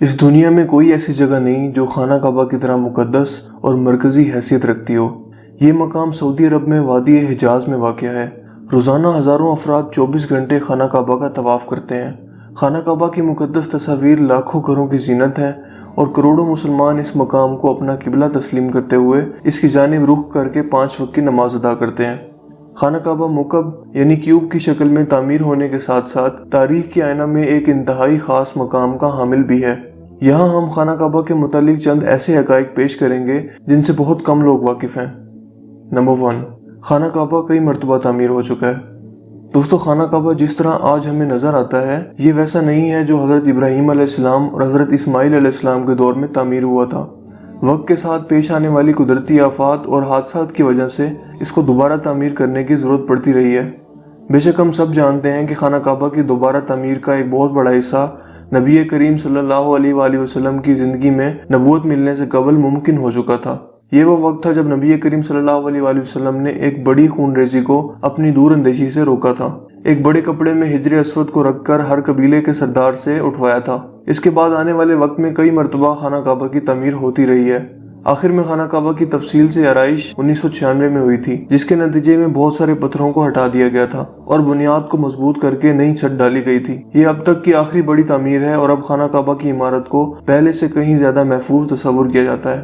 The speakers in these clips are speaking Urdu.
اس دنیا میں کوئی ایسی جگہ نہیں جو خانہ کعبہ کی طرح مقدس اور مرکزی حیثیت رکھتی ہو۔ یہ مقام سعودی عرب میں وادی حجاز میں واقع ہے۔ روزانہ ہزاروں افراد 24 گھنٹے خانہ کعبہ کا طواف کرتے ہیں۔ خانہ کعبہ کی مقدس تصاویر لاکھوں گھروں کی زینت ہیں اور کروڑوں مسلمان اس مقام کو اپنا قبلہ تسلیم کرتے ہوئے اس کی جانب رخ کر کے 5 وقت کی نماز ادا کرتے ہیں۔ خانہ کعبہ مکعب یعنی کیوب کی شکل میں تعمیر ہونے کے ساتھ ساتھ تاریخ کے آئینہ میں ایک انتہائی خاص مقام کا حامل بھی ہے۔ یہاں ہم خانہ کعبہ کے متعلق چند ایسے حقائق پیش کریں گے جن سے بہت کم لوگ واقف ہیں۔ نمبر 1، خانہ کعبہ کئی مرتبہ تعمیر ہو چکا ہے۔ دوستو، خانہ کعبہ جس طرح آج ہمیں نظر آتا ہے یہ ویسا نہیں ہے جو حضرت ابراہیم علیہ السلام اور حضرت اسماعیل علیہ السلام کے دور میں تعمیر ہوا تھا۔ وقت کے ساتھ پیش آنے والی قدرتی آفات اور حادثات کی وجہ سے اس کو دوبارہ تعمیر کرنے کی ضرورت پڑتی رہی ہے۔ بے شک ہم سب جانتے ہیں کہ خانہ کعبہ کی دوبارہ تعمیر کا ایک بہت بڑا حصہ نبی کریم صلی اللہ علیہ وآلہ وسلم کی زندگی میں نبوت ملنے سے قبل ممکن ہو چکا تھا۔ یہ وہ وقت تھا جب نبی کریم صلی اللہ علیہ وآلہ وسلم نے ایک بڑی خون ریزی کو اپنی دور اندیشی سے روکا تھا۔ ایک بڑے کپڑے میں حجر اسود کو رکھ کر ہر قبیلے کے سردار سے اٹھوایا تھا۔ اس کے بعد آنے والے وقت میں کئی مرتبہ خانہ کعبہ کی تعمیر ہوتی رہی ہے۔ آخر میں خانہ کعبہ کی تفصیل سے آرائش 1996 میں ہوئی تھی، جس کے نتیجے میں بہت سارے پتھروں کو ہٹا دیا گیا تھا اور بنیاد کو مضبوط کر کے نئی چھت ڈالی گئی تھی۔ یہ اب تک کی آخری بڑی تعمیر ہے اور اب خانہ کعبہ کی عمارت کو پہلے سے کہیں زیادہ محفوظ تصور کیا جاتا ہے۔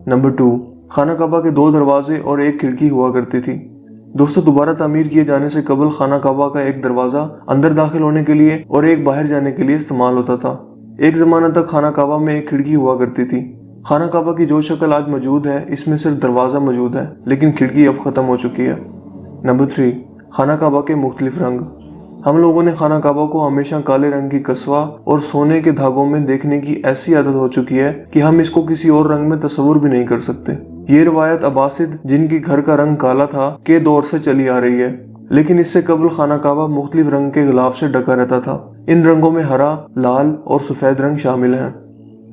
نمبر 2، خانہ کعبہ کے 2 دروازے اور ایک کھڑکی ہوا کرتی تھی۔ دوستو، دوبارہ تعمیر کیے جانے سے قبل خانہ کعبہ کا ایک دروازہ اندر داخل ہونے کے لیے اور ایک باہر جانے کے لیے استعمال ہوتا تھا۔ ایک زمانہ تک خانہ کعبہ میں ایک کھڑکی ہوا کرتی تھی۔ خانہ کعبہ کی جو شکل آج موجود ہے اس میں صرف دروازہ موجود ہے، لیکن کھڑکی اب ختم ہو چکی ہے۔ نمبر 3، خانہ کعبہ کے مختلف رنگ۔ ہم لوگوں نے خانہ کعبہ کو ہمیشہ کالے رنگ کی کسوہ اور سونے کے دھاگوں میں دیکھنے کی ایسی عادت ہو چکی ہے کہ ہم اس کو کسی اور رنگ میں تصور بھی نہیں کر سکتے۔ یہ روایت عباسد، جن کی گھر کا رنگ کالا تھا، کے دور سے چلی آ رہی ہے، لیکن اس سے قبل خانہ کعبہ مختلف رنگ کے غلاف سے ڈھکا رہتا تھا۔ ان رنگوں میں ہرا، لال اور سفید رنگ شامل ہیں۔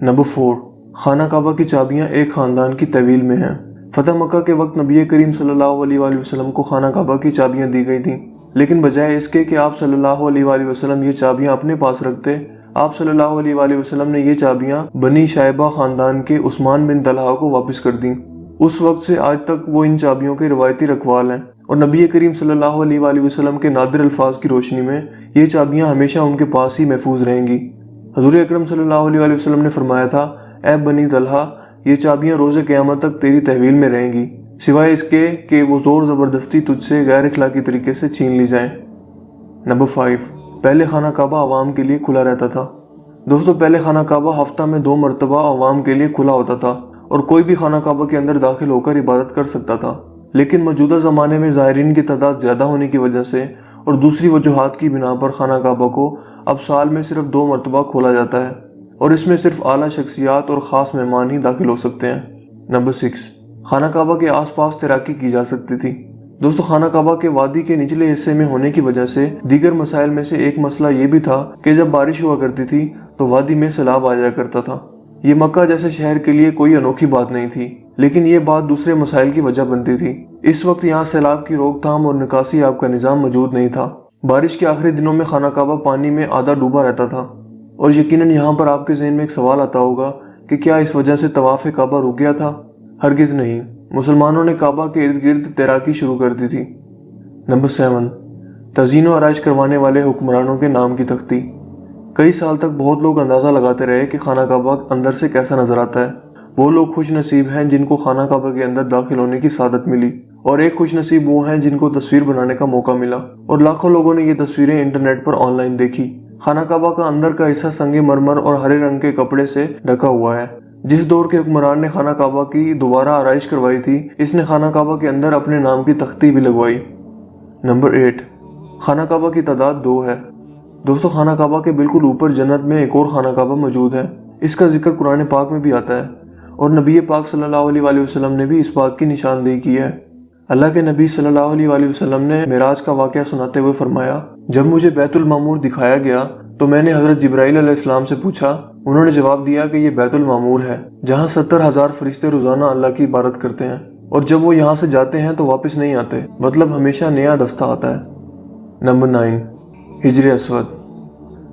نمبر 4، خانہ کعبہ کی چابیاں ایک خاندان کی تحویل میں ہیں۔ فتح مکہ کے وقت نبی کریم صلی اللہ علیہ وآلہ وسلم کو خانہ کعبہ کی چابیاں دی گئی تھیں، لیکن بجائے اس کے کہ آپ صلی اللہ علیہ وآلہ وسلم یہ چابیاں اپنے پاس رکھتے، آپ صلی اللہ علیہ وآلہ وسلم نے یہ چابیاں بنی شائبہ خاندان کے عثمان بن طلحہ کو واپس کر دیں۔ اس وقت سے آج تک وہ ان چابیوں کے روایتی رکھوال ہیں اور نبی کریم صلی اللہ علیہ وآلہ وسلم کے نادر الفاظ کی روشنی میں یہ چابیاں ہمیشہ ان کے پاس ہی محفوظ رہیں گی۔ حضور اکرم صلی اللہ علیہ وآلہ وسلم نے فرمایا تھا، اے بنی طلحہ، یہ چابیاں روز قیامت تک تیری تحویل میں رہیں گی، سوائے اس کے کہ وہ زور زبردستی تجھ سے غیر اخلاقی طریقے سے چھین لی جائیں۔ نمبر 5، پہلے خانہ کعبہ عوام کے لیے کھلا رہتا تھا۔ دوستو، پہلے خانہ کعبہ ہفتہ میں 2 مرتبہ عوام کے لیے کھلا ہوتا تھا اور کوئی بھی خانہ کعبہ کے اندر داخل ہو کر عبادت کر سکتا تھا، لیکن موجودہ زمانے میں زائرین کی تعداد زیادہ ہونے کی وجہ سے اور دوسری وجوہات کی بنا پر خانہ کعبہ کو اب سال میں صرف 2 مرتبہ کھولا جاتا ہے اور اس میں صرف اعلیٰ شخصیات اور خاص مہمان ہی داخل ہو سکتے ہیں۔ نمبر 6، خانہ کعبہ کے آس پاس تیراکی کی جا سکتی تھی۔ دوستو، خانہ کعبہ کے وادی کے نچلے حصے میں ہونے کی وجہ سے دیگر مسائل میں سے ایک مسئلہ یہ بھی تھا کہ جب بارش ہوا کرتی تھی تو وادی میں سیلاب آ جایا کرتا تھا۔ یہ مکہ جیسے شہر کے لیے کوئی انوکھی بات نہیں تھی، لیکن یہ بات دوسرے مسائل کی وجہ بنتی تھی۔ اس وقت یہاں سیلاب کی روک تھام اور نکاسی آب کا نظام موجود نہیں تھا۔ بارش کے آخری دنوں میں خانہ کعبہ پانی میں آدھا ڈوبا رہتا تھا اور یقیناً یہاں پر آپ کے ذہن میں ایک سوال آتا ہوگا کہ کیا اس وجہ سے طواف کعبہ رک گیا تھا؟ ہرگز نہیں، مسلمانوں نے کعبہ کے ارد گرد تیراکی شروع کر دی تھی۔ نمبر 7، تزئین و آرائش کروانے والے حکمرانوں کے نام کی تختی۔ کئی سال تک بہت لوگ اندازہ لگاتے رہے کہ خانہ کعبہ اندر سے کیسا نظر آتا ہے۔ وہ لوگ خوش نصیب ہیں جن کو خانہ کعبہ کے اندر داخل ہونے کی سعادت ملی، اور ایک خوش نصیب وہ ہیں جن کو تصویر بنانے کا موقع ملا، اور لاکھوں لوگوں نے یہ تصویریں انٹرنیٹ پر آن لائن دیکھی۔ خانہ کعبہ کا اندر کا حصہ سنگ مرمر اور ہرے رنگ کے کپڑے سے ڈھکا ہوا ہے۔ جس دور کے حکمران نے خانہ کعبہ کی دوبارہ آرائش کروائی تھی، اس نے خانہ کعبہ کے اندر اپنے نام کی تختی بھی لگوائی۔ نمبر 8، خانہ کعبہ کی تعداد 2 ہے۔ دوستو، خانہ کعبہ کے بالکل اوپر جنت میں ایک اور خانہ کعبہ موجود ہے۔ اس کا ذکر قرآن پاک میں بھی آتا ہے اور نبی پاک صلی اللہ علیہ وآلہ وسلم نے بھی اس بات کی نشاندہی کی ہے۔ اللہ کے نبی صلی اللہ علیہ وآلہ وسلم نے معراج کا واقعہ سناتے ہوئے فرمایا، جب مجھے بیت المعمور دکھایا گیا تو میں نے حضرت جبرائیل علیہ السلام سے پوچھا۔ انہوں نے جواب دیا کہ یہ بیت المعمور ہے جہاں 70,000 فرشتے روزانہ اللہ کی عبادت کرتے ہیں، اور جب وہ یہاں سے جاتے ہیں تو واپس نہیں آتے، مطلب ہمیشہ نیا دستہ آتا ہے۔ نمبر 9، حجر اسود۔